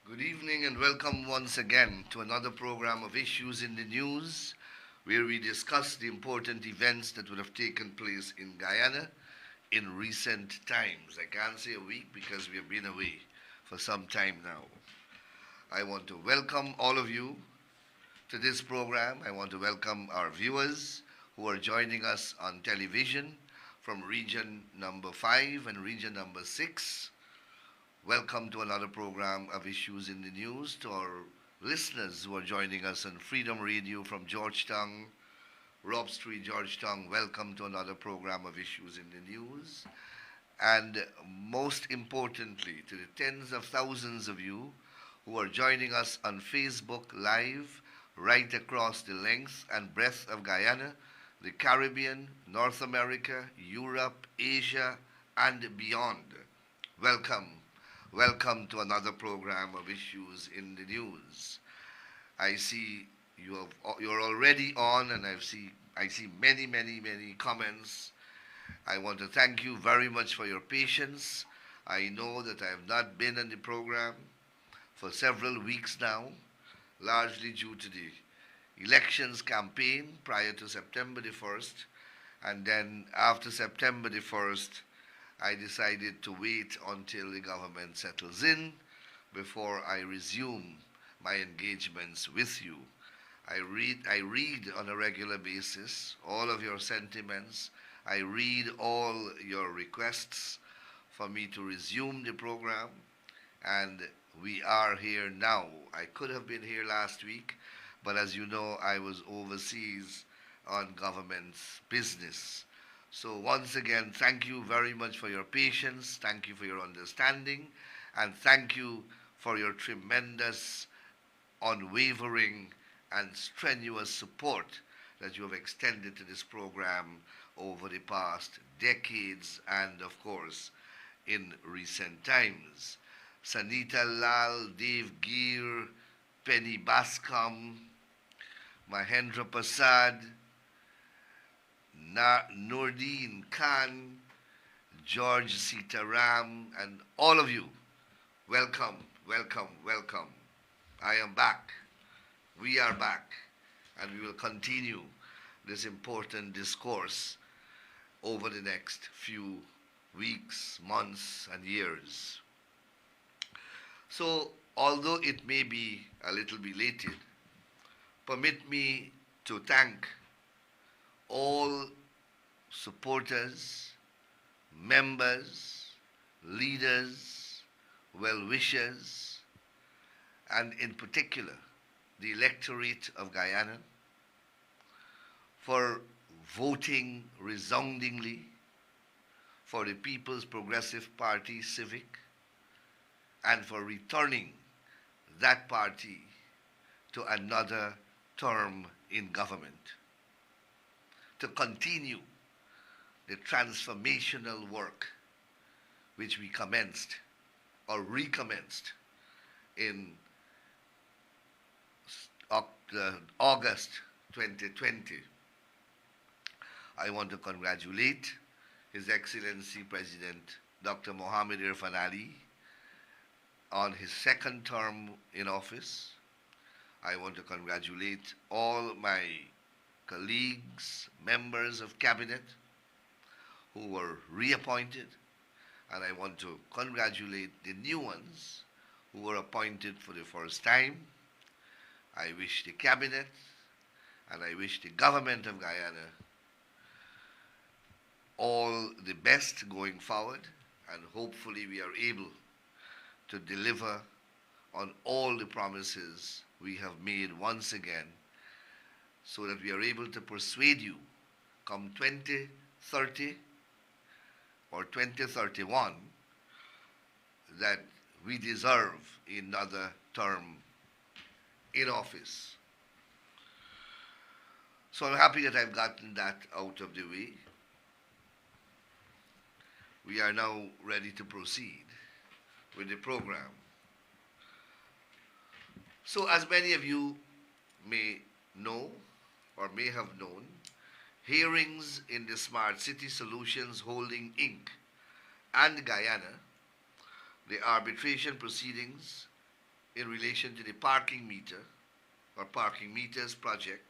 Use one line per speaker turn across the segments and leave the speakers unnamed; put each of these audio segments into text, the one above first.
Good evening and welcome once again to another program of Issues in the News, where we discuss the important events that would have taken place in Guyana in recent times. I can't say a week because we have been away for some time now. I want to welcome all of you to this program. I want to welcome our viewers who are joining us on television from region number 5 and region number 6. Welcome to another program of Issues in the News. To our listeners who are joining us on Freedom Radio from Georgetown, Rob Street, Georgetown, welcome to another program of Issues in the News. And most importantly, to the tens of thousands of you who are joining us on Facebook Live right across the length and breadth of Guyana, the Caribbean, North America, Europe, Asia, and beyond. Welcome. Welcome to another program of Issues in the News. I see you're already on, and I see many comments. I want to thank you very much for your patience. I know that I have not been on the program for several weeks now, largely due to the elections campaign prior to September the 1st, and then after September the 1st, I decided to wait until the government settles in before I resume my engagements with you. I read on a regular basis all of your sentiments. I read all your requests for me to resume the program, and we are here now. I could have been here last week, but as you know, I was overseas on government business. So once again, thank you very much for your patience, thank you for your understanding, and thank you for your tremendous, unwavering, and strenuous support that you have extended to this program over the past decades and, of course, in recent times. Sanita Lal, Dave Geer, Penny Bascom, Mahendra Prasad, Nordine Khan, George Sitaram, and all of you, welcome. I am back. We are back, and we will continue this important discourse over the next few weeks, months, and years. So, although it may be a little belated, permit me to thank all supporters, members, leaders, well-wishers, and in particular, the electorate of Guyana for voting resoundingly for the People's Progressive Party Civic and for returning that party to another term in government, to continue the transformational work which we commenced or recommenced in August 2020. I want to congratulate His Excellency President Dr. Mohamed Irfan Ali on his second term in office. I want to congratulate all my colleagues, members of cabinet who were reappointed, and I want to congratulate the new ones who were appointed for the first time. I wish the cabinet and I wish the government of Guyana all the best going forward, and hopefully we are able to deliver on all the promises we have made once again, so that we are able to persuade you come 2030 or 2031 that we deserve another term in office. So I'm happy that I've gotten that out of the way. We are now ready to proceed with the program. So as many of you may know or may have known, hearings in the Smart City Solutions Holding Inc. and Guyana, the arbitration proceedings in relation to the parking meter or parking meters project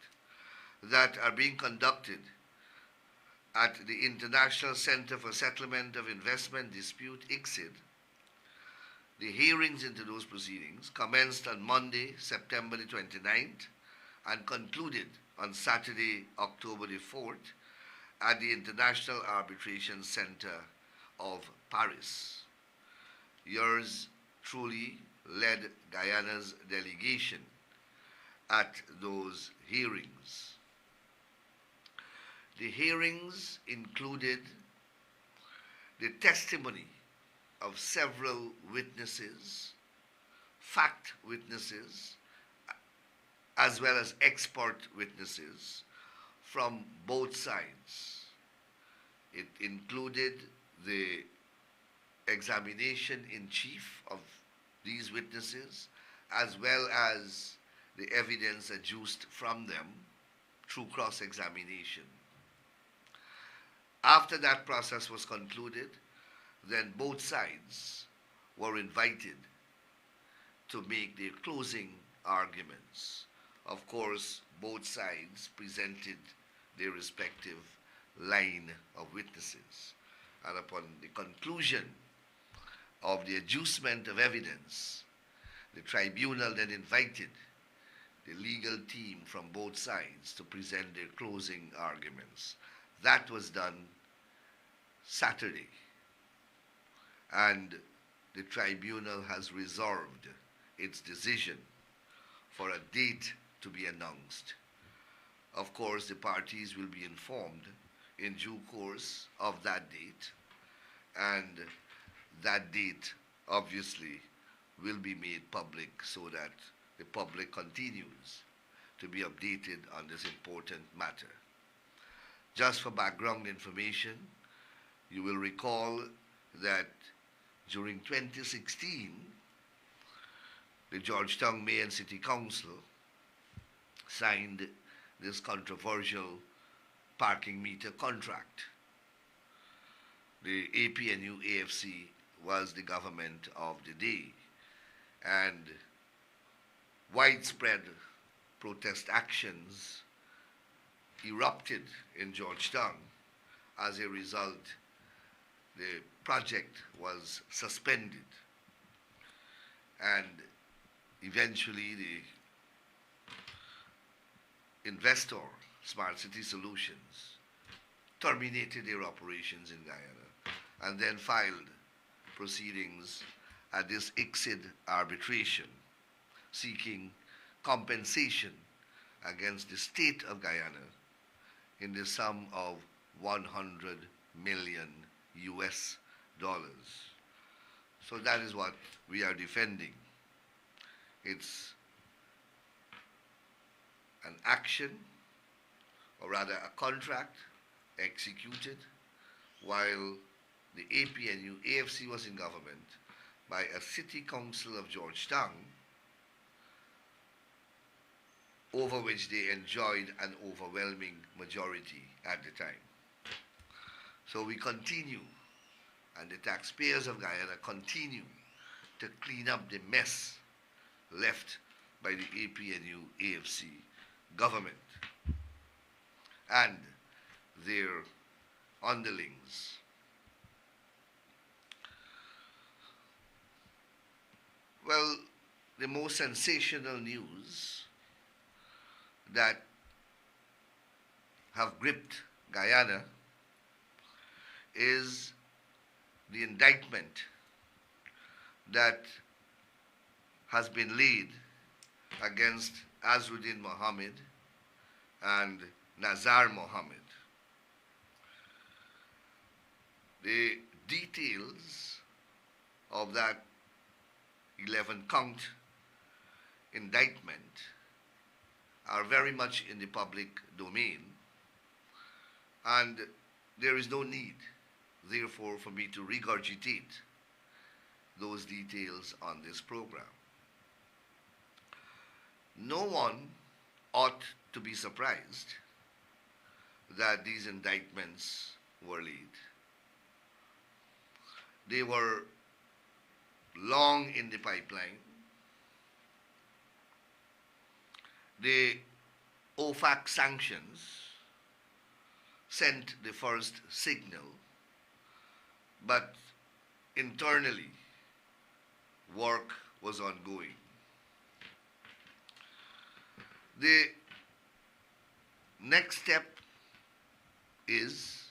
that are being conducted at the International Center for Settlement of Investment Dispute, ICSID. The hearings into those proceedings commenced on Monday, September the 29th, and concluded on Saturday, October the 4th, at the International Arbitration Center of Paris. Yours truly led Guyana's delegation at those hearings. The hearings included the testimony of several witnesses, fact witnesses, as well as expert witnesses from both sides. It included the examination in chief of these witnesses, as well as the evidence adduced from them through cross-examination. After that process was concluded, then both sides were invited to make their closing arguments. Of course, both sides presented their respective line of witnesses. And upon the conclusion of the adducement of evidence, the tribunal then invited the legal team from both sides to present their closing arguments. That was done Saturday, and the tribunal has reserved its decision for a date to be announced. Of course, the parties will be informed in due course of that date, and that date obviously will be made public so that the public continues to be updated on this important matter. Just for background information, you will recall that during 2016, the Georgetown Mayor and City Council signed this controversial parking meter contract. The APNU AFC was the government of the day, and widespread protest actions erupted in Georgetown. As a result, the project was suspended, and eventually the investor, Smart City Solutions, terminated their operations in Guyana and then filed proceedings at this ICSID arbitration seeking compensation against the state of Guyana in the sum of 100 million US dollars. So that is what we are defending. It's an action, or rather a contract, executed while the APNU AFC was in government by a city council of Georgetown, over which they enjoyed an overwhelming majority at the time. So we continue, and the taxpayers of Guyana continue to clean up the mess left by the APNU AFC government and their underlings. Well, the most sensational news that have gripped Guyana is the indictment that has been laid against Azruddin Mohammed and Nazar Mohammed. The details of that 11-count indictment are very much in the public domain, and there is no need, therefore, for me to regurgitate those details on this program. No one ought to be surprised that these indictments were laid. They were long in the pipeline. The OFAC sanctions sent the first signal, but internally, work was ongoing. The next step is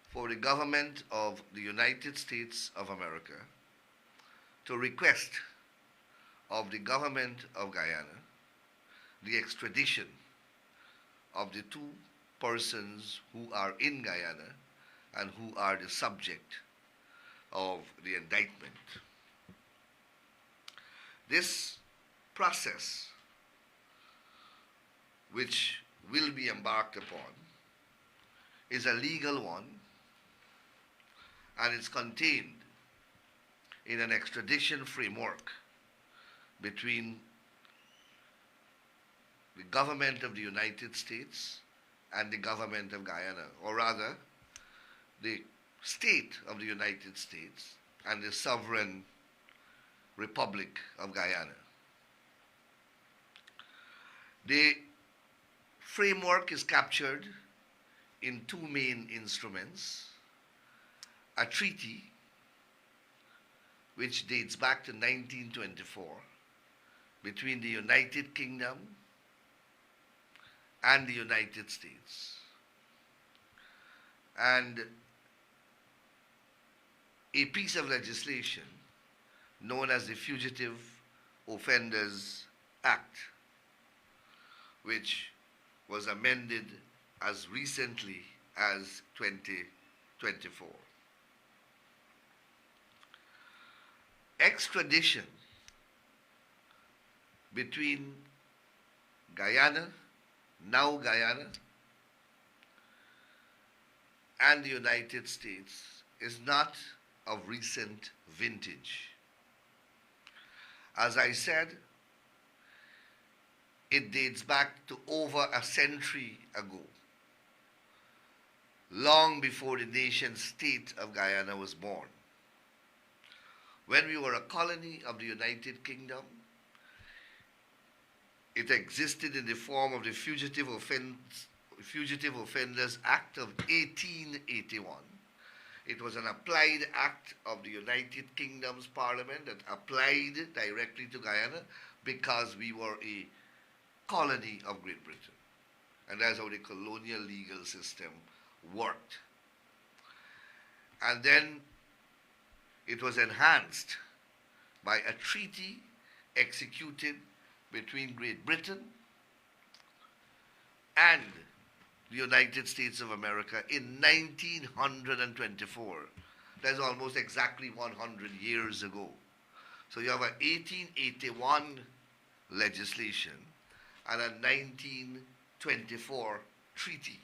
for the government of the United States of America to request of the government of Guyana the extradition of the two persons who are in Guyana and who are the subject of the indictment. This process, which will be embarked upon, is a legal one, and it's contained in an extradition framework between the government of the United States and the government of Guyana, or rather, the state of the United States and the sovereign Republic of Guyana. The framework is captured in two main instruments: a treaty which dates back to 1924 between the United Kingdom and the United States, and a piece of legislation known as the Fugitive Offenders Act, which was amended as recently as 2024. Extradition between Guyana, now Guyana, and the United States is not of recent vintage. As I said, it dates back to over a century ago, long before the nation state of Guyana was born. When we were a colony of the United Kingdom, it existed in the form of the Fugitive Offenders Act of 1881. It was an applied act of the United Kingdom's Parliament that applied directly to Guyana because we were a colony of Great Britain. And that's how the colonial legal system worked. And then it was enhanced by a treaty executed between Great Britain and the United States of America in 1924. That's almost exactly 100 years ago. So you have an 1881 legislation and a 1924 treaty.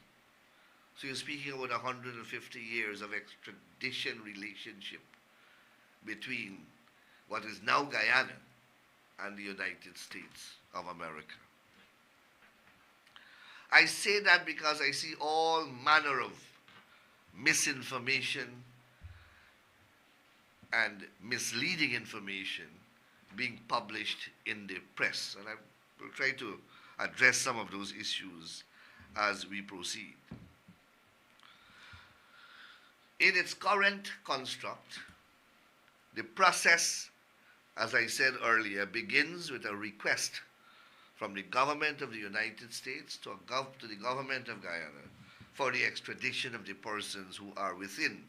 So you're speaking about 150 years of extradition relationship between what is now Guyana and the United States of America. I say that because I see all manner of misinformation and misleading information being published in the press, and I will try to address some of those issues as we proceed. In its current construct, the process, as I said earlier, begins with a request from the government of the United States to the government of Guyana for the extradition of the persons who are within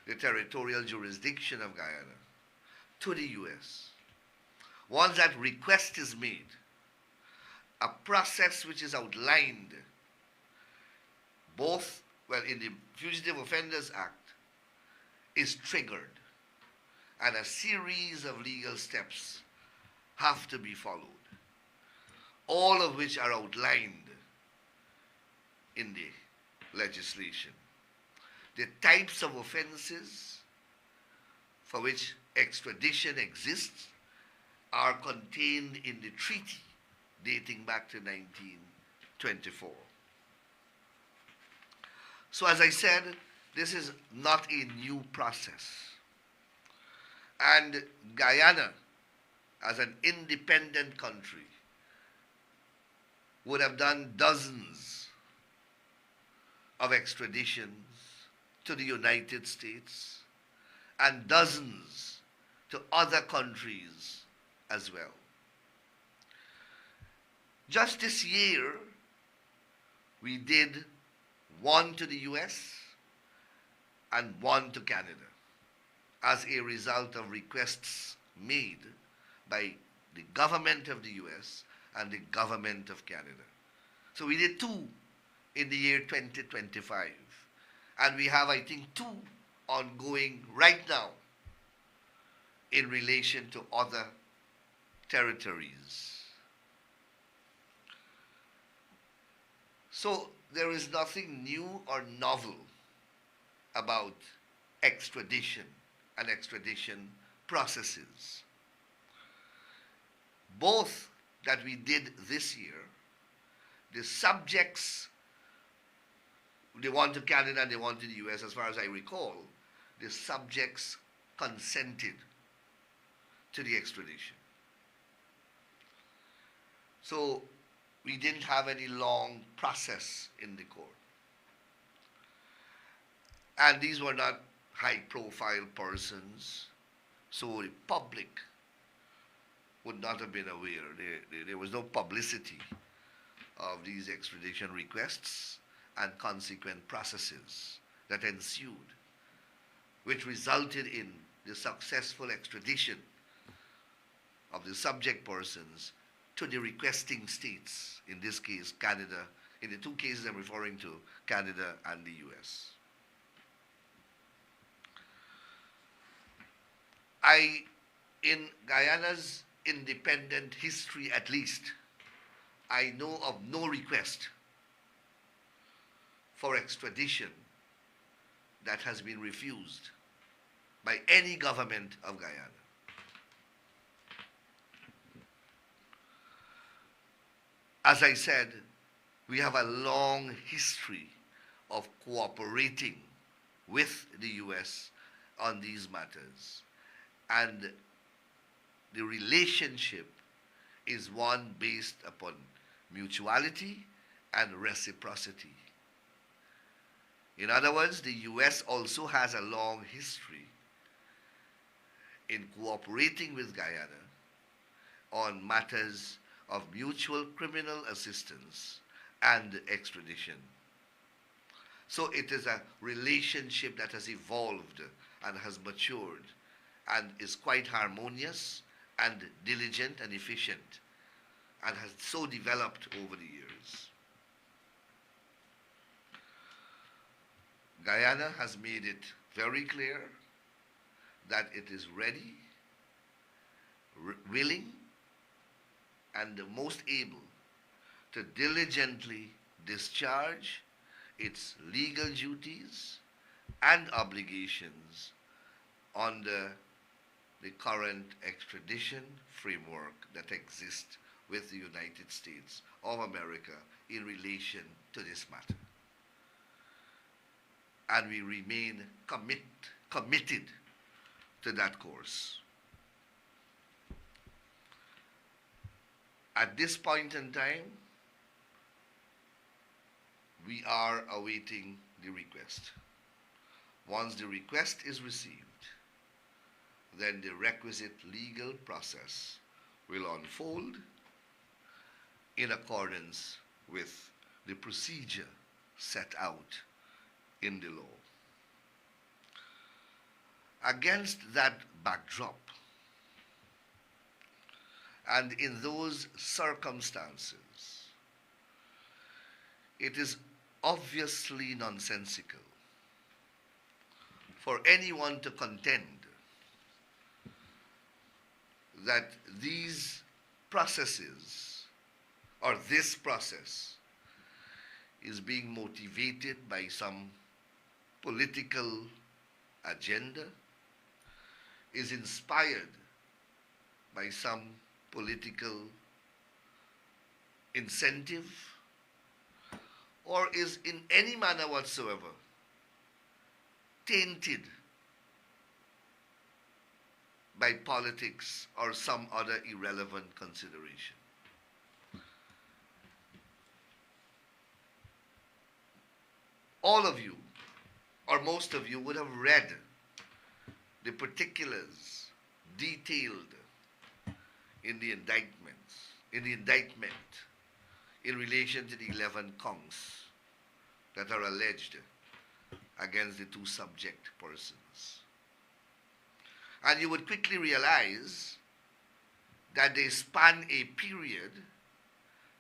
the territorial jurisdiction of Guyana to the U.S. Once that request is made, a process which is outlined in the Fugitive Offenders Act is triggered, and a series of legal steps have to be followed, all of which are outlined in the legislation. The types of offenses for which extradition exists are contained in the treaty dating back to 1924. So as I said, this is not a new process. And Guyana, as an independent country, would have done dozens of extraditions to the United States and dozens to other countries as well. Just this year, we did one to the US and one to Canada as a result of requests made by the government of the US and the government of Canada. So we did two in the year 2025. And we have, I think, two ongoing right now in relation to other territories. So there is nothing new or novel about extradition and extradition processes. Both that we did this year, the subjects, they went to Canada and they went to the US, as far as I recall, the subjects consented to the extradition. So we didn't have any long process in the court. And these were not high-profile persons, so the public would not have been aware. There was no publicity of these extradition requests and consequent processes that ensued, which resulted in the successful extradition of the subject persons to the requesting states, in this case, Canada. In the two cases I'm referring to, Canada and the US. In Guyana's independent history at least, I know of no request for extradition that has been refused by any government of Guyana. As I said, we have a long history of cooperating with the US on these matters. And the relationship is one based upon mutuality and reciprocity. In other words, the US also has a long history in cooperating with Guyana on matters of mutual criminal assistance and extradition. So it is a relationship that has evolved and has matured and is quite harmonious and diligent and efficient and has so developed over the years. Guyana has made it very clear that it is ready, willing, and the most able to diligently discharge its legal duties and obligations under the current extradition framework that exists with the United States of America in relation to this matter. And we remain committed to that course. At this point in time, we are awaiting the request. Once the request is received, then the requisite legal process will unfold in accordance with the procedure set out in the law. Against that backdrop, and in those circumstances, it is obviously nonsensical for anyone to contend that these processes or this process is being motivated by some political agenda, is inspired by some political incentive, or is in any manner whatsoever tainted by politics or some other irrelevant consideration. all of you, or most of you, would have read the particulars detailed in the indictment in relation to the 11 counts that are alleged against the two subject persons. And you would quickly realize that they span a period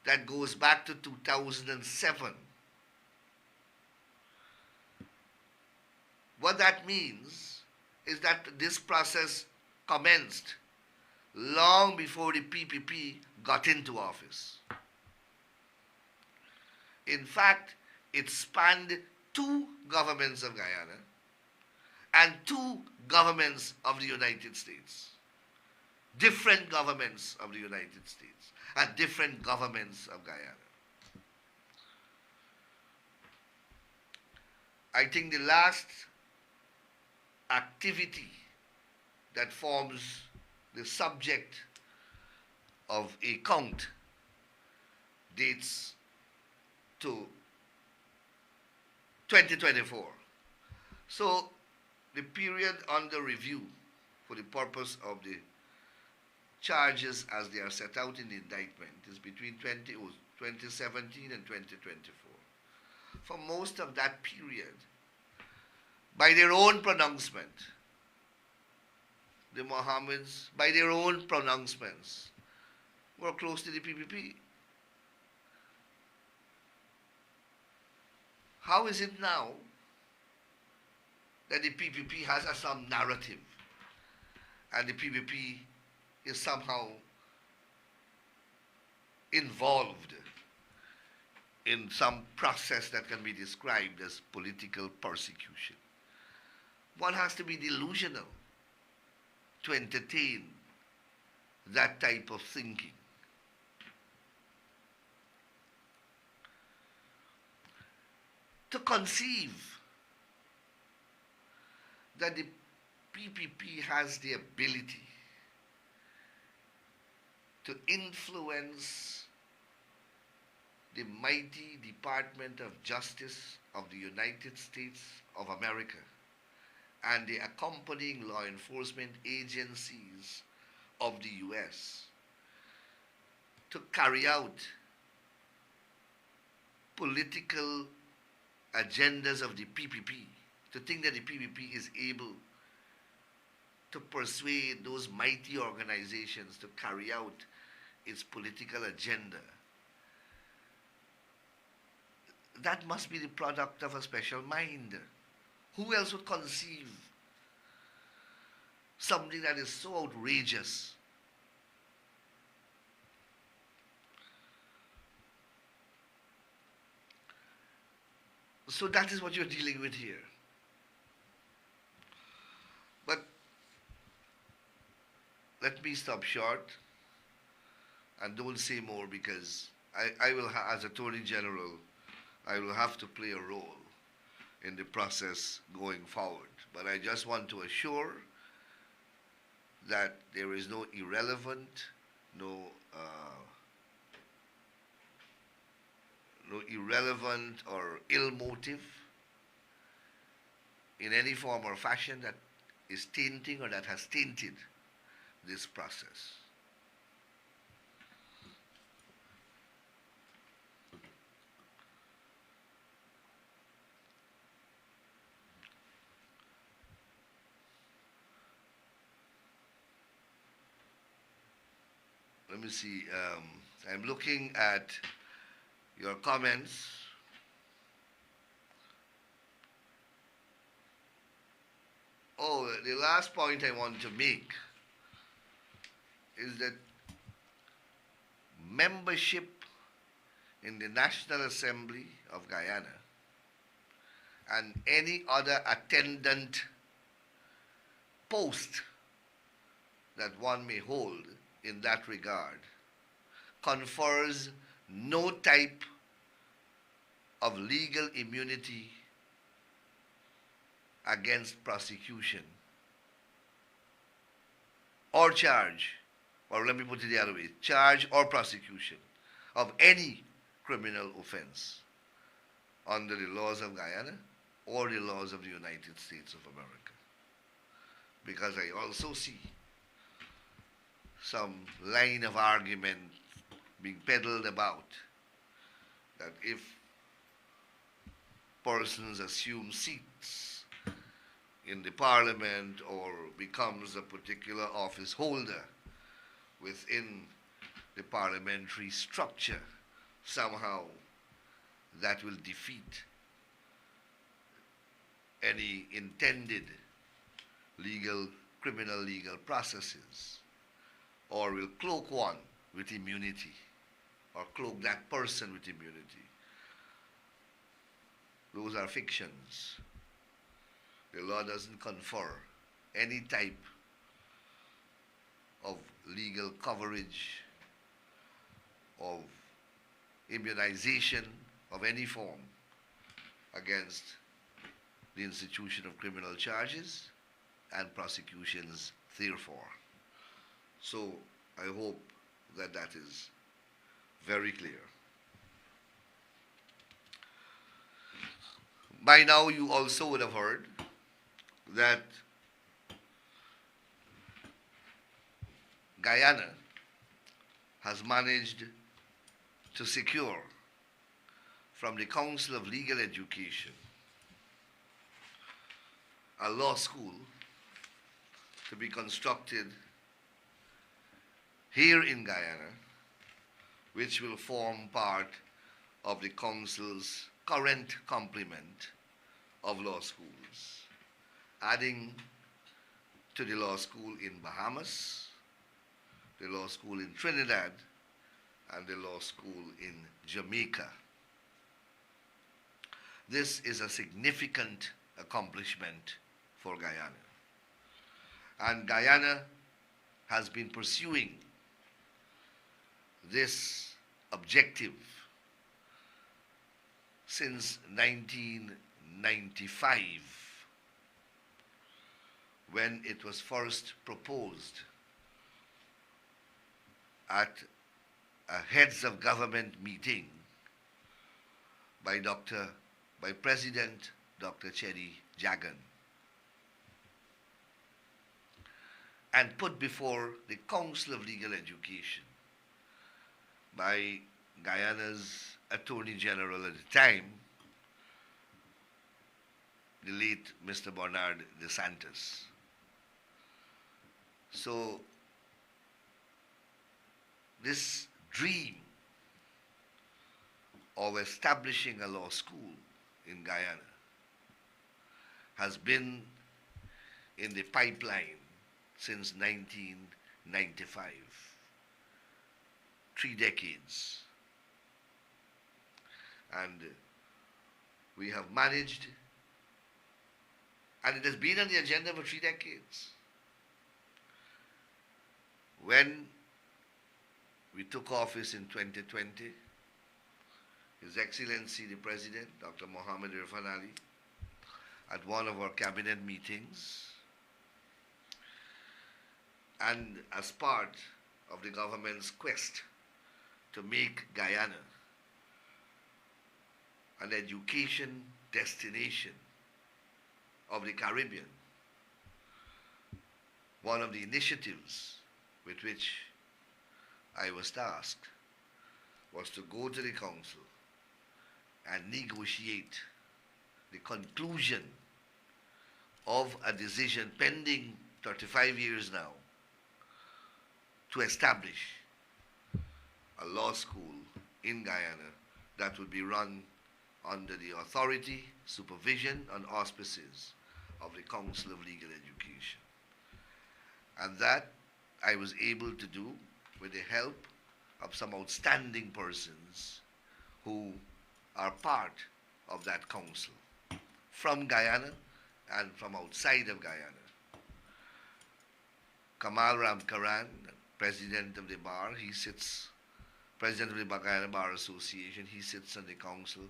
that goes back to 2007. What that means is that this process commenced long before the PPP got into office. In fact, it spanned two governments of Guyana and two governments of the United States. Different governments of the United States and different governments of Guyana. I think the last activity that forms the subject of a count dates to 2024. So the period under review for the purpose of the charges as they are set out in the indictment is between 2017 and 2024. For most of that period, by their own pronouncement, the Mohammeds, by their own pronouncements, were close to the PPP. How is it now that the PPP has some narrative and the PPP is somehow involved in some process that can be described as political persecution? One has to be delusional to entertain that type of thinking. To conceive that the PPP has the ability to influence the mighty Department of Justice of the United States of America and the accompanying law enforcement agencies of the U.S. to carry out political agendas of the PPP, to think that the PPP is able to persuade those mighty organizations to carry out its political agenda, that must be the product of a special mind. Who else would conceive something that is so outrageous? So that is what you're dealing with here. But let me stop short and don't say more, because I will, as Attorney General, I will have to play a role in the process going forward. But I just want to assure that there is no irrelevant, no irrelevant or ill motive in any form or fashion that is tainting or that has tainted this process. Let me see. I'm looking at your comments. Oh, the last point I want to make is that membership in the National Assembly of Guyana and any other attendant post that one may hold in that regard confers no type of legal immunity against prosecution or charge, or let me put it the other way, charge or prosecution of any criminal offense under the laws of Guyana or the laws of the United States of America. Because I also see some line of argument being peddled about that if persons assume seats in the parliament or becomes a particular office holder within the parliamentary structure, somehow that will defeat any intended criminal legal processes, or will cloak one with immunity, or cloak that person with immunity. Those are fictions. The law doesn't confer any type of legal coverage, of immunization of any form against the institution of criminal charges and prosecutions therefore. So I hope that that is very clear. By now you also would have heard that Guyana has managed to secure from the Council of Legal Education a law school to be constructed here in Guyana, which will form part of the Council's current complement of law schools, adding to the law school in Bahamas, the law school in Trinidad, and the law school in Jamaica. This is a significant accomplishment for Guyana. And Guyana has been pursuing this objective since 1995, when it was first proposed at a heads of government meeting by President Dr. Cherry Jagan, and put before the Council of Legal Education by Guyana's Attorney General at the time, the late Mr. Bernard de Santos. So this dream of establishing a law school in Guyana has been in the pipeline since 1995, 3 decades. And we have managed, and it has been on the agenda for 3 decades. When we took office in 2020, His Excellency the President, Dr. Mohammed Irfan Ali, at one of our cabinet meetings, and as part of the government's quest to make Guyana an education destination of the Caribbean, one of the initiatives with which I was tasked was to go to the council and negotiate the conclusion of a decision pending 35 years now to establish a law school in Guyana that would be run under the authority, supervision, and auspices of the Council of Legal Education. And that I was able to do with the help of some outstanding persons who are part of that council, from Guyana and from outside of Guyana. Kamal Ramkaran, President of the Bar, President of the Guyana Bar Association, he sits on the council.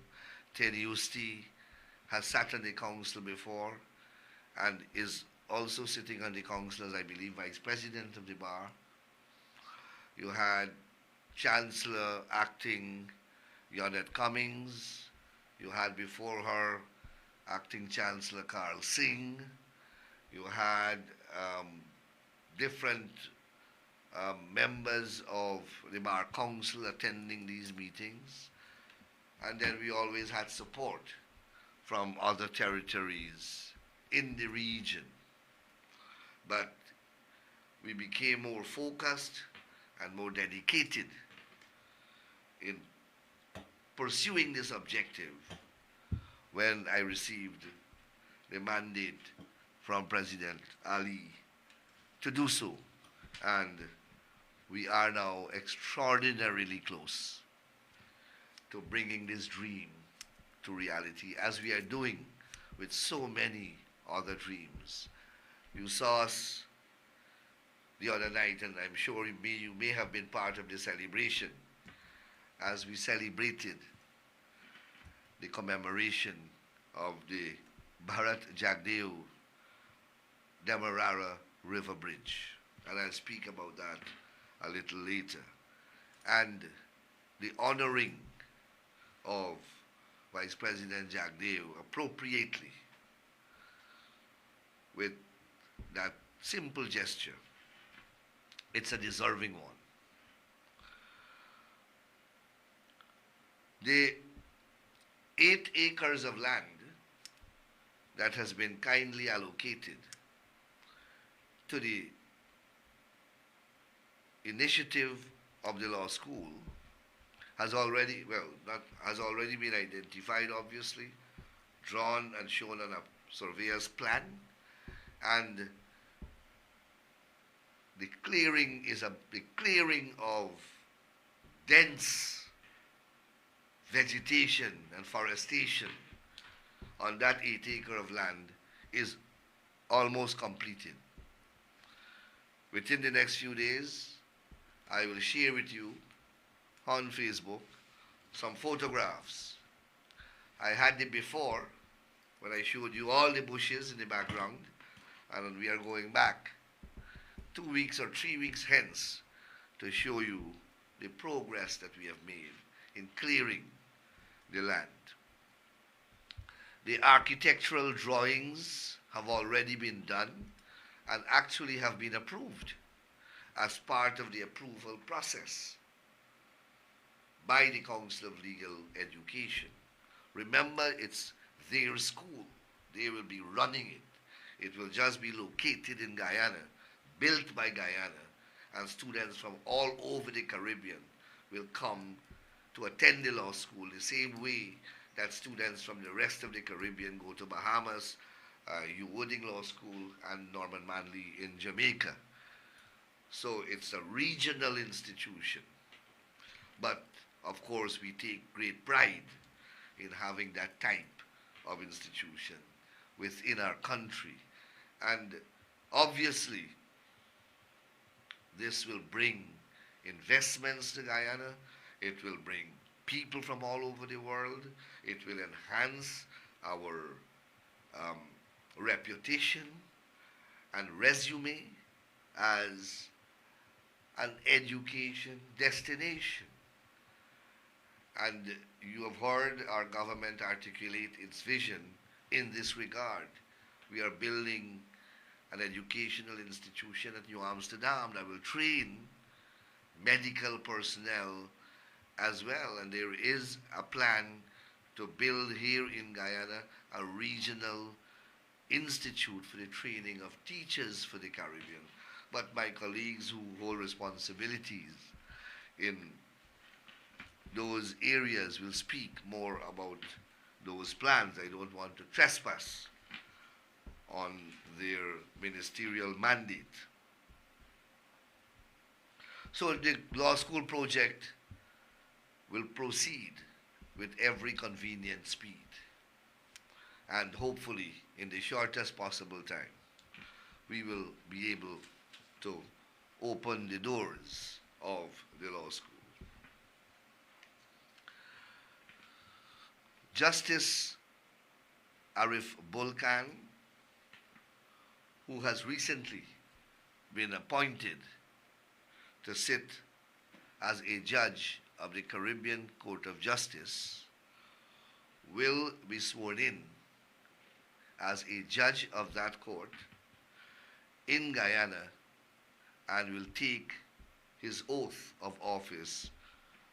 Ted Eusti has sat on the council before and is also sitting on the council as, I believe, Vice President of the Bar. You had Chancellor Acting Yonette Cummings. You had before her Acting Chancellor Carl Singh. You had um, different members of the Bar Council attending these meetings. And then we always had support from other territories in the region. But we became more focused and more dedicated in pursuing this objective when I received the mandate from President Ali to do so. And we are now extraordinarily close to bringing this dream to reality, as we are doing with so many other dreams. You saw us the other night, and I'm sure you may have been part of the celebration as we celebrated the commemoration of the Bharat Jagdeo Demerara River Bridge. And I'll speak about that a little later. And the honoring of Vice President Jagdeo appropriately with that simple gesture. It's a deserving one. The 8 acres of land that has been kindly allocated to the initiative of the law school has already been identified, obviously, drawn and shown on a surveyor's plan, and the clearing of dense vegetation and forestation on that 8 acre of land is almost completed. Within the next few days, I will share with you on Facebook some photographs. I had the before, when I showed you all the bushes in the background, and we are going back 2 weeks or 3 weeks hence to show you the progress that we have made in clearing the land. The architectural drawings have already been done and actually have been approved as part of the approval process by the Council of Legal Education. Remember, it's their school. They will be running it. It will just be located in Guyana, built by Guyana, and students from all over the Caribbean will come to attend the law school the same way that students from the rest of the Caribbean go to Bahamas, Wooding Law School, and Norman Manley in Jamaica. So it's a regional institution. But of course, we take great pride in having that type of institution within our country. And obviously, this will bring investments to Guyana. It will bring people from all over the world. It will enhance our reputation and resume as an education destination. And you have heard our government articulate its vision in this regard. We are building an educational institution at New Amsterdam that will train medical personnel as well. And there is a plan to build here in Guyana a regional institute for the training of teachers for the Caribbean. But my colleagues who hold responsibilities in those areas will speak more about those plans. I don't want to trespass on their ministerial mandate. So the law school project will proceed with every convenient speed, and hopefully in the shortest possible time we will be able to open the doors of the law school. Justice Arif Bulkan, who has recently been appointed to sit as a judge of the Caribbean Court of Justice, will be sworn as a judge of that court in Guyana and will take his oath of office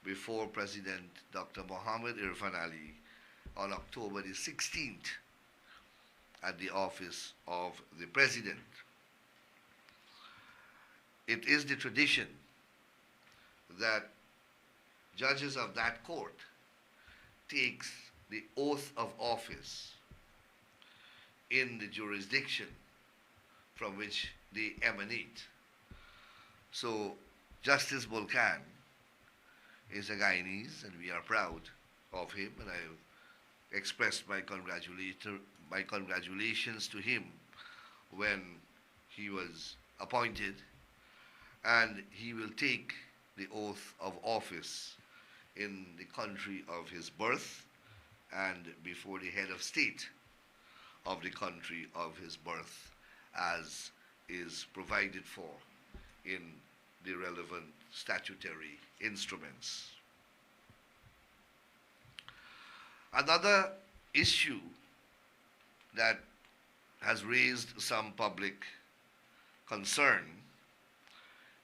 before President Dr. Mohammed Irfan Ali on October the 16th at the office of the President. It is the tradition that judges of that court takes the oath of office in the jurisdiction from which they emanate. So Justice Volcan is a Guyanese, and we are proud of him, and I have expressed my congratulations to him when he was appointed, and he will take the oath of office in the country of his birth and before the head of state of the country of his birth, as is provided for in the relevant statutory instruments. Another issue that has raised some public concern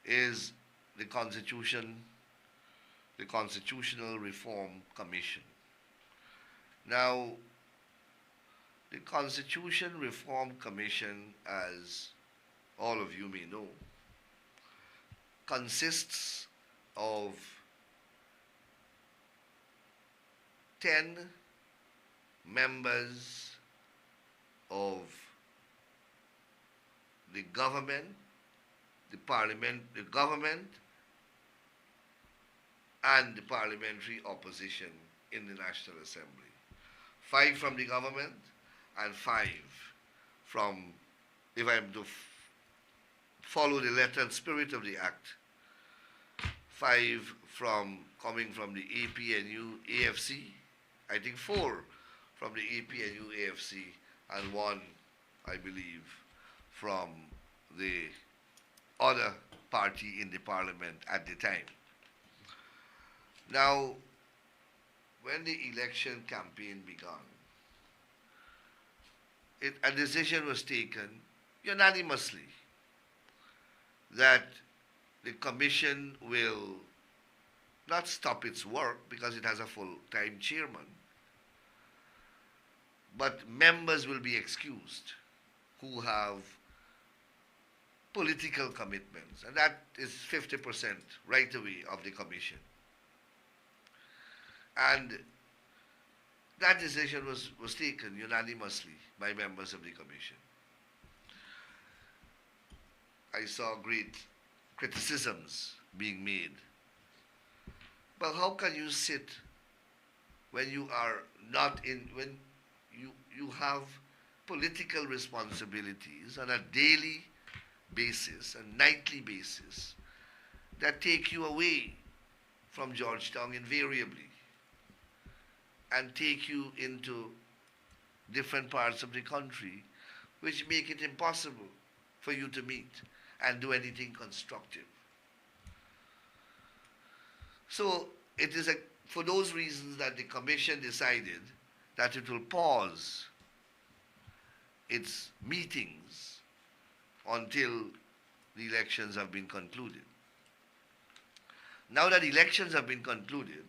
is the Constitutional Reform Commission. Now, the Constitution Reform Commission, as all of you may know, consists of 10 members of the government, the government, and the parliamentary opposition in the National Assembly. 5 from the government and 5 from, if I am to follow the letter and spirit of the Act, 5 coming from the APNU AFC, I think 4 from the APNU AFC, and 1, I believe, from the other party in the parliament at the time. Now, when the election campaign began, a decision was taken unanimously that the commission will not stop its work because it has a full-time chairman, but members will be excused who have political commitments, and that is 50% right away of the commission. And that decision was taken unanimously by members of the commission. I saw great criticisms being made. But how can you sit when you are not in, when you have political responsibilities on a daily basis, a nightly basis, that take you away from Georgetown invariably and take you into different parts of the country, which make it impossible for you to meet and do anything constructive. So it is for those reasons that the commission decided that it will pause its meetings until the elections have been concluded. Now that elections have been concluded,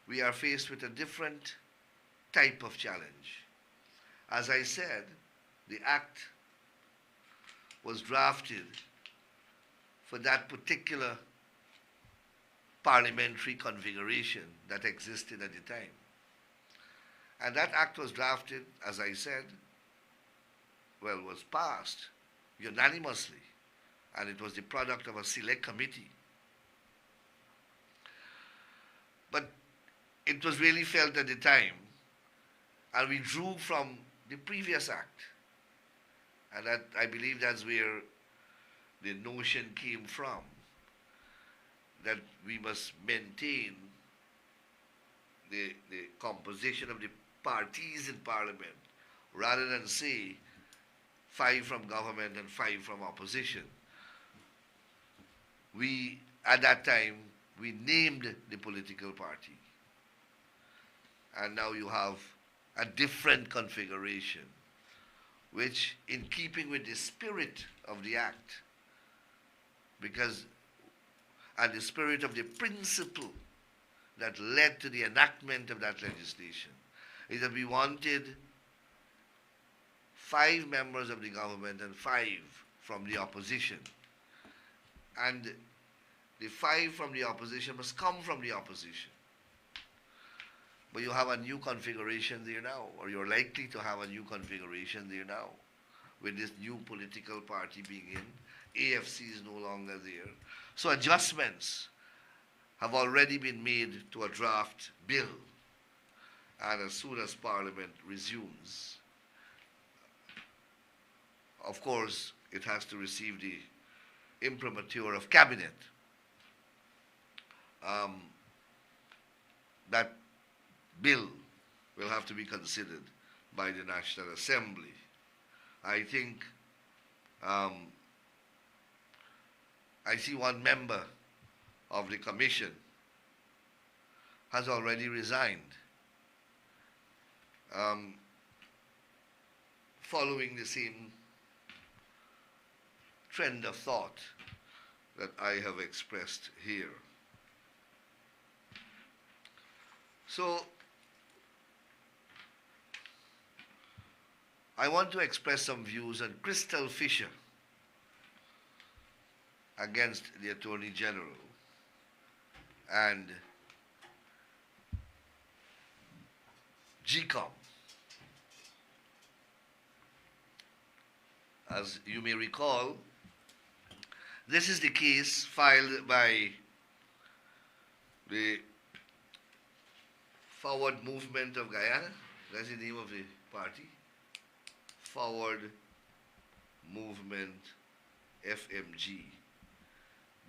we are faced with a different type of challenge. As I said, the act was drafted for that particular parliamentary configuration that existed at the time. And that act was drafted, as I said, was passed unanimously, and it was the product of a select committee. But it was really felt at the time, and we drew from the previous act. And that, I believe that's where the notion came from, that we must maintain the composition of the parties in parliament, rather than say 5 from government and 5 from opposition. At that time, we named the political party. and now you have a different configuration, which, in keeping with the spirit of the act, because and the spirit of the principle that led to the enactment of that legislation, is that we wanted 5 members of the government and 5 from the opposition. And the 5 from the opposition must come from the opposition. But you have a new configuration there now, or you're likely to have a new configuration there now, with this new political party being in. AFC is no longer there. So adjustments have already been made to a draft bill. And as soon as Parliament resumes, of course, it has to receive the imprimatur of Cabinet. That bill will have to be considered by the National Assembly. I think I see one member of the commission has already resigned, following the same trend of thought that I have expressed here. So, I want to express some views on Crystal Fisher against the Attorney General and GCOM. As you may recall, this is the case filed by the Forward Movement of Guyana. That's the name of the party. Forward Movement, FMG.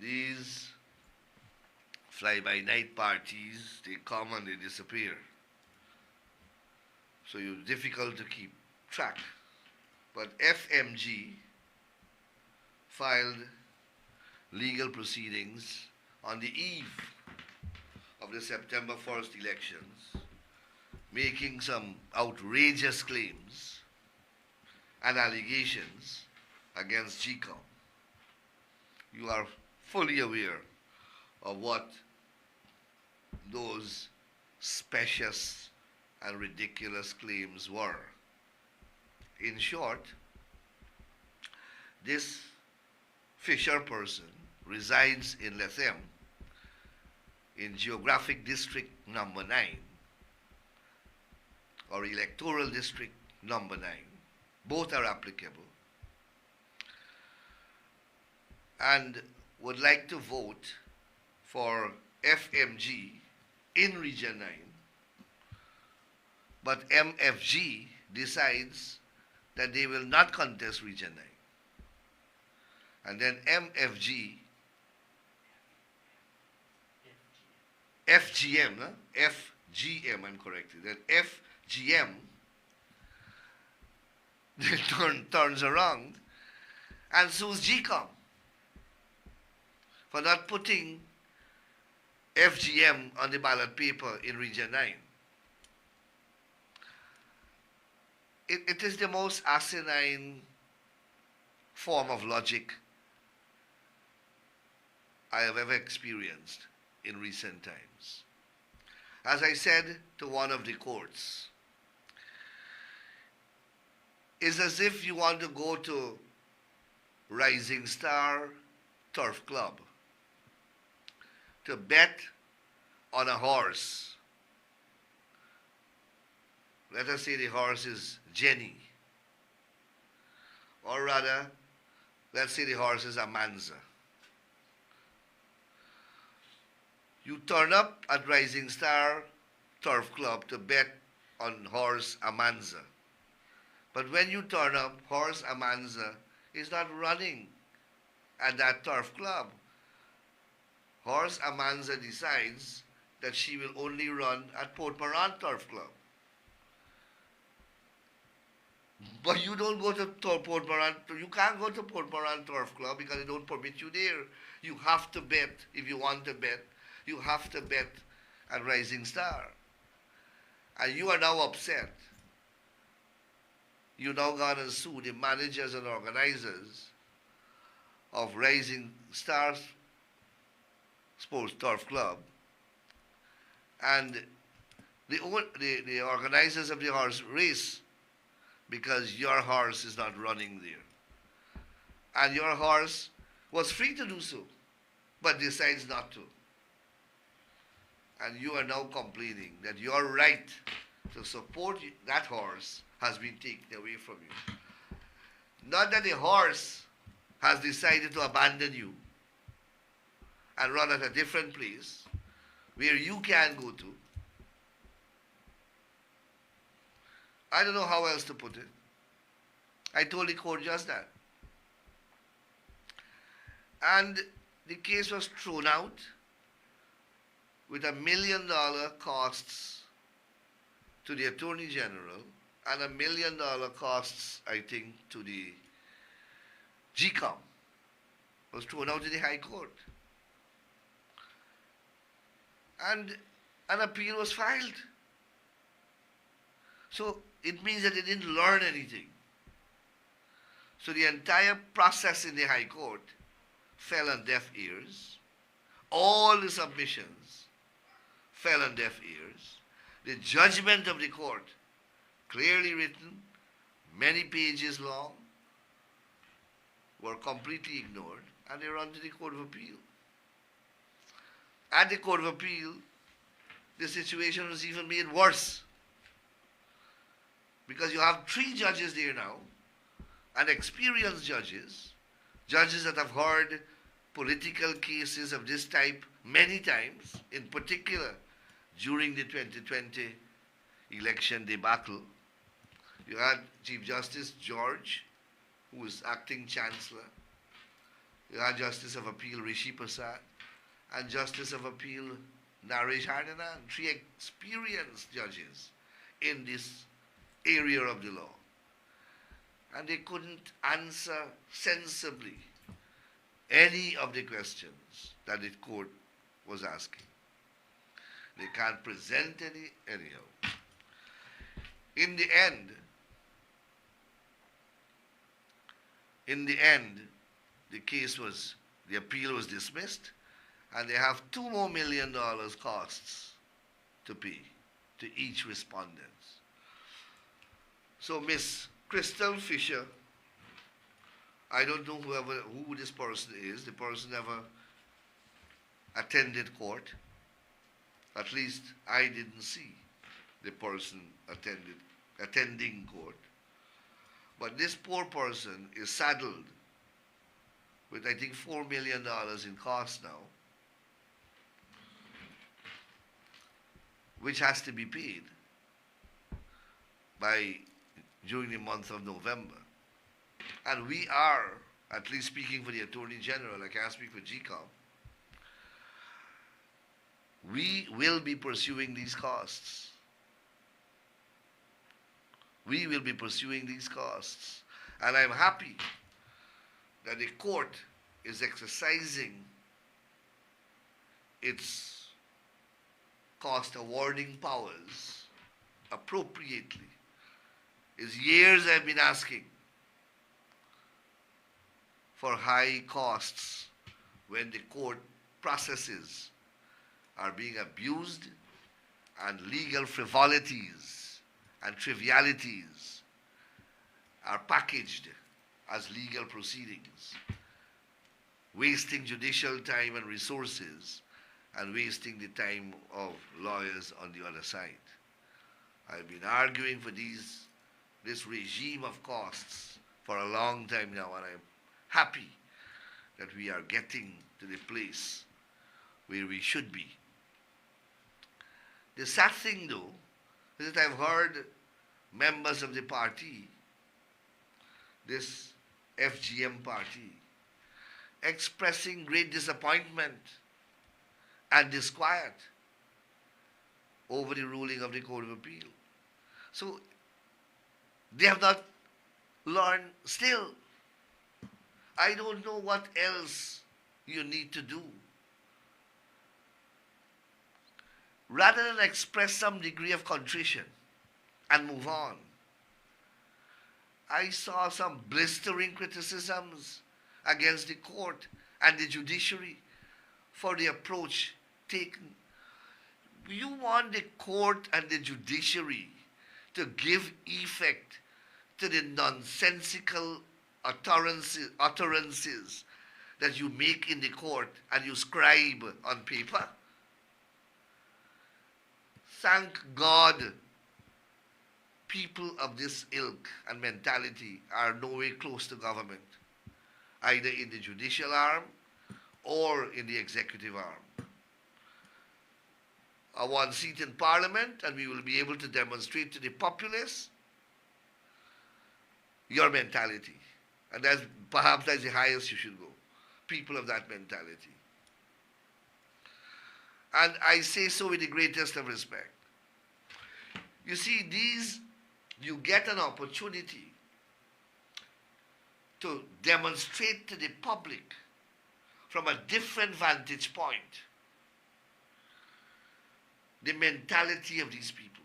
These fly-by-night parties, they come and they disappear. So it's difficult to keep track. But FMG filed legal proceedings on the eve of the September 1st elections, making some outrageous claims and allegations against GCOM. You are fully aware of what those specious and ridiculous claims were. In short, this Fisher person resides in Lethem, in Geographic District number 9, or Electoral District number 9. Both are applicable. And would like to vote for FMG in Region 9, but MFG decides that they will not contest Region 9. And then MFG, FGM, FGM, I'm corrected. Then FGM turns around and sues GCOM for not putting FGM on the ballot paper in Region 9. It is the most asinine form of logic I have ever experienced in recent times. As I said to one of the courts, it's as if you want to go to Rising Star Turf Club to bet on a horse. Let us say the horse is Jenny. Or rather, let's say the horse is Amanza. You turn up at Rising Star Turf Club to bet on horse Amanza. But when you turn up, horse Amanza is not running at that turf club. Horse Amanza decides that she will only run at Port Moran Turf Club. But you don't go to Port Moran, you can't go to Port Moran Turf Club because they don't permit you there. You have to bet, if you want to bet, you have to bet at Rising Star. And you are now upset. You now gone and sue the managers and organizers of Rising Stars Sports Turf Club and the organizers of the horse race because your horse is not running there. And your horse was free to do so, but decides not to. And you are now complaining that your right to support that horse has been taken away from you. Not that the horse has decided to abandon you and run at a different place where you can go to. I don't know how else to put it. I told the court just that. And the case was thrown out with $1 million costs to the Attorney General and $1 million costs, I think, to the GCOM. It was thrown out in the High Court. And an appeal was filed. So it means that they didn't learn anything. So the entire process in the High Court fell on deaf ears. All the submissions fell on deaf ears. The judgment of the court, clearly written, many pages long, were completely ignored, and they run to the Court of Appeal. At the Court of Appeal, the situation was even made worse, because you have 3 judges there now, and experienced judges, judges that have heard political cases of this type many times, in particular during the 2020 election debacle. You had Chief Justice George, who was acting Chancellor. You had Justice of Appeal Rishi Prasad and Justice of Appeal Naresh Hardanan, 3 experienced judges in this area of the law. And they couldn't answer sensibly any of the questions that the court was asking. They can't present any anyhow. In the end, the appeal was dismissed, and they have $2 more million costs to pay to each respondent. So Miss Crystal Fisher, I don't know who this person is. The person never attended court. At least I didn't see the person attending court. But this poor person is saddled with, I think, $4 million in costs now, which has to be paid during the month of November. And we are, at least speaking for the Attorney General, I can't speak for GCOM, we will be pursuing these costs. We will be pursuing these costs. And I'm happy that the court is exercising its cost awarding powers appropriately. It's years I've been asking for high costs when the court processes are being abused and legal frivolities and trivialities are packaged as legal proceedings, wasting judicial time and resources and wasting the time of lawyers on the other side. I've been arguing for this regime of costs for a long time now, and I'm happy that we are getting to the place where we should be. The sad thing, though, is that I've heard members of the party, this FGM party, expressing great disappointment and disquiet over the ruling of the Court of Appeal. So they have not learned still. I don't know what else you need to do. rather than express some degree of contrition and move on. I saw some blistering criticisms against the court and the judiciary for the approach taken. You want the court and the judiciary to give effect to the nonsensical utterances that you make in the court and you scribe on paper? Thank God people of this ilk and mentality are nowhere close to government, either in the judicial arm or in the executive arm. One seat in parliament, and we will be able to demonstrate to the populace your mentality. And perhaps that's the highest you should go. People of that mentality. And I say so with the greatest of respect. You see, you get an opportunity to demonstrate to the public from a different vantage point the mentality of these people.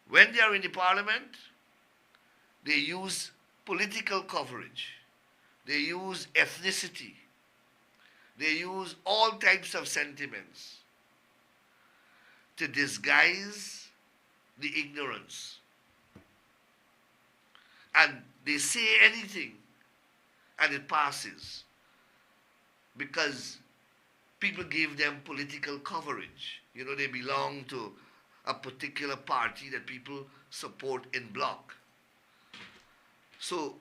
When they are in the parliament, they use political coverage. They use ethnicity. They use all types of sentiments to disguise the ignorance. And they say anything and it passes because people give them political coverage. You know, they belong to a particular party that people support in bloc. So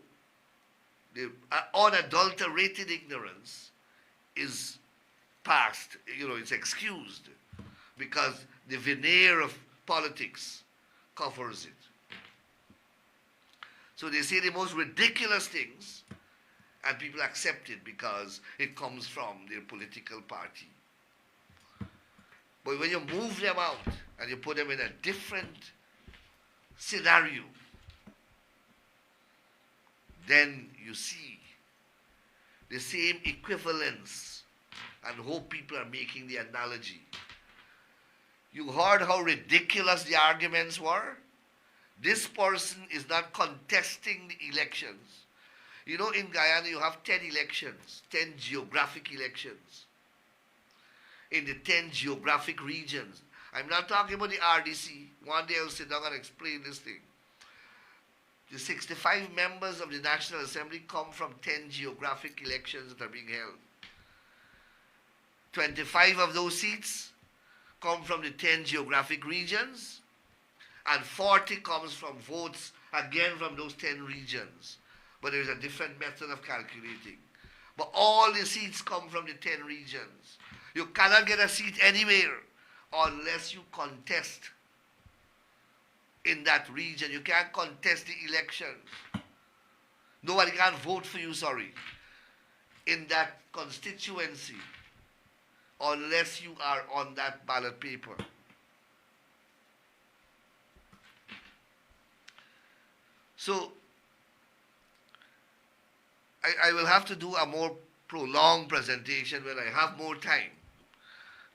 the unadulterated ignorance is past, it's excused because the veneer of politics covers it. So they say the most ridiculous things and people accept it because it comes from their political party. But when you move them out and you put them in a different scenario, then you see the same equivalence and hope people are making the analogy. You heard how ridiculous the arguments were? This person is not contesting the elections. You know, in Guyana you have 10 elections, 10 geographic elections in the 10 geographic regions. I'm not talking about the RDC. One day I'll sit down and explain this thing. The 65 members of the National Assembly come from 10 geographic elections that are being held. 25 of those seats come from the 10 geographic regions, and 40 comes from votes, again from those 10 regions. But there is a different method of calculating. But all the seats come from the 10 regions. You cannot get a seat anywhere unless you contest in that region. You can't contest the elections. Nobody can vote for you, in that constituency unless you are on that ballot paper. So I will have to do a more prolonged presentation when I have more time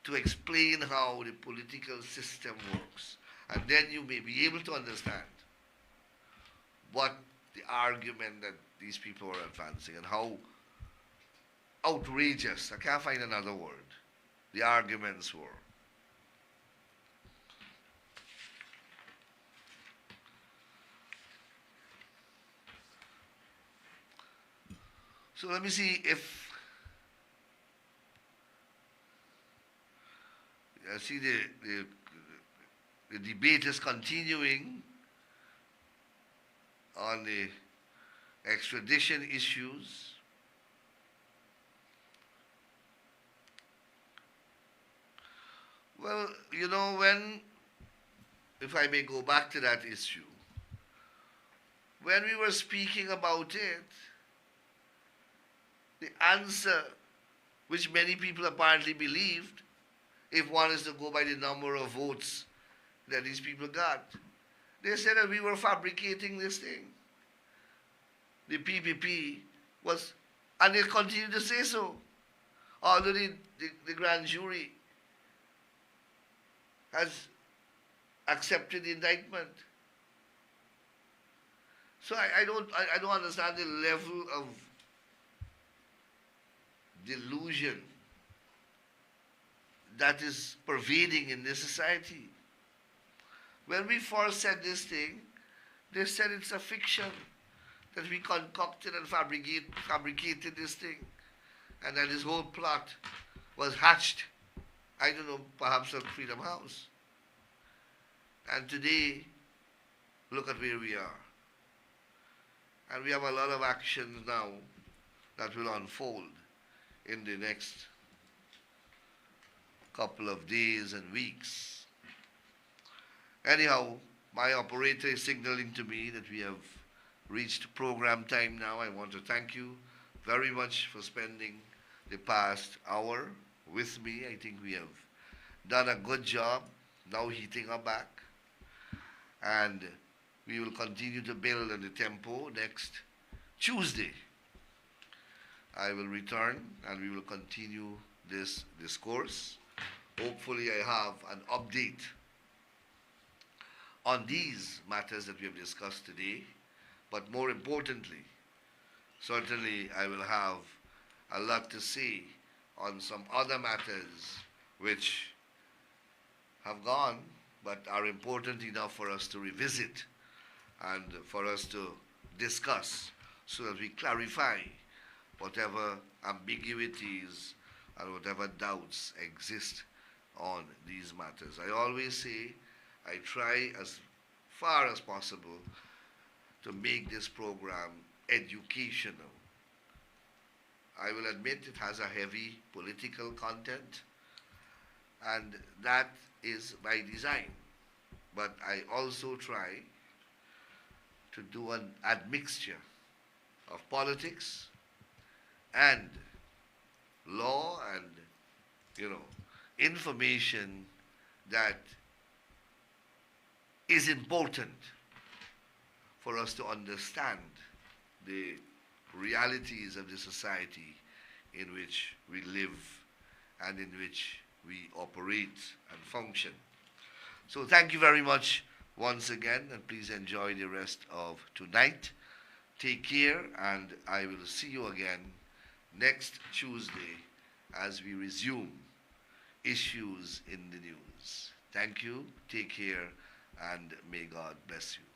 to explain how the political system works. And then you may be able to understand what the argument that these people are advancing and how outrageous, I can't find another word, the arguments were. So let me see if I see the debate is continuing on the extradition issues. Well, if I may go back to that issue, when we were speaking about it, the answer, which many people apparently believed, if one is to go by the number of votes that these people got, they said that we were fabricating this thing. The PPP was, and they continue to say so. Although the grand jury has accepted the indictment. So I don't understand the level of delusion that is pervading in this society. When we first said this thing, they said it's a fiction, that we concocted and fabricated this thing, and that this whole plot was hatched, I don't know, perhaps at Freedom House. And today, look at where we are. And we have a lot of actions now that will unfold in the next couple of days and weeks. Anyhow, my operator is signaling to me that we have reached program time now. I want to thank you very much for spending the past hour with me. I think we have done a good job now heating up back. And we will continue to build on the tempo next Tuesday. I will return and we will continue this discourse. Hopefully I have an update on these matters that we have discussed today. But more importantly, certainly I will have a lot to say on some other matters which have gone but are important enough for us to revisit and for us to discuss so that we clarify whatever ambiguities and whatever doubts exist on these matters. I always say I try as far as possible to make this program educational. I will admit it has a heavy political content, and that is by design. But I also try to do an admixture of politics and law and, information that is important for us to understand the realities of the society in which we live and in which we operate and function. So thank you very much once again, and please enjoy the rest of tonight. Take care, and I will see you again next Tuesday as we resume issues in the news. Thank you, take care, and may God bless you.